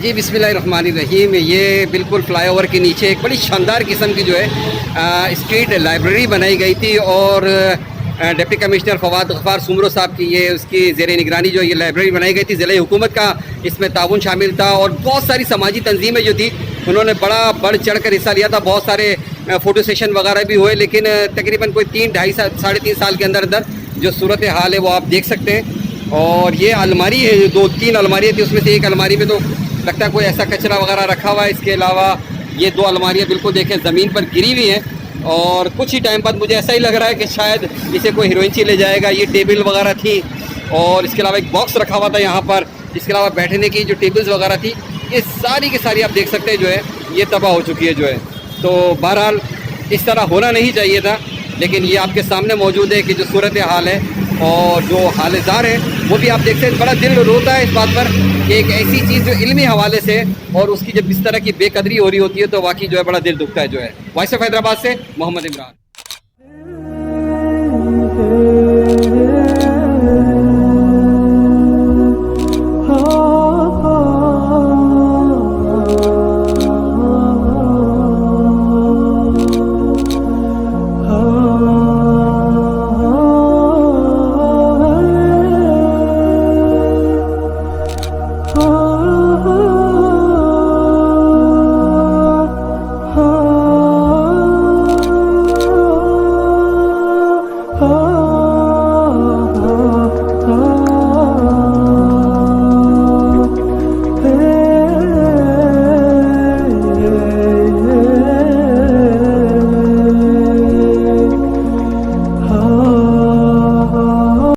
जी बिस्मिल्लाहिर्रहमानिर्रहीम। ये बिल्कुल फ्लाईओवर के नीचे एक बड़ी शानदार किस्म की जो है स्ट्रीट लाइब्रेरी बनाई गई थी और डिप्टी कमिश्नर फवाद गफ़ार सुमरो साहब की ये उसकी ज़ेर निगरानी जो ये लाइब्रेरी बनाई गई थी। ज़िले हुकूमत का इसमें ताउन शामिल था और बहुत सारी समाजी तंजीमें जो थी उन्होंने बड़ा बढ़ चढ़ कर हिस्सा लिया था। बहुत सारे फ़ोटो सेशन वगैरह भी हुए, लेकिन तकरीबन कोई 3-2.5 साल के अंदर अंदर जो सूरत हाल है वो आप देख सकते हैं। और ये अलमारी है, 2-3 अलमारियाँ थी, उसमें से एक अलमारी में तो लगता है कोई ऐसा कचरा वगैरह रखा हुआ है। इसके अलावा ये 2 अलमारियाँ बिल्कुल देखें ज़मीन पर गिरी हुई हैं और कुछ ही टाइम बाद मुझे ऐसा ही लग रहा है कि शायद इसे कोई हीरोइंची ले जाएगा। ये टेबल वगैरह थी और इसके अलावा एक बॉक्स रखा हुआ था यहाँ पर। इसके अलावा बैठने की जो टेबल्स वगैरह थी ये सारी की सारी आप देख सकते हैं जो है ये तबाह हो चुकी है जो है। तो बहरहाल इस तरह होना नहीं चाहिए था, लेकिन ये आपके सामने मौजूद है कि जो सूरत हाल है और जो हालजार है वो भी आप देखते हैं। बड़ा दिल रोता है इस बात पर कि एक ऐसी चीज़ जो इल्मी हवाले से और उसकी जब इस तरह की बेकदरी हो रही होती है तो वाकई जो है बड़ा दिल दुखता है जो है। वॉइस ऑफ हैदराबाद से मोहम्मद इमरान।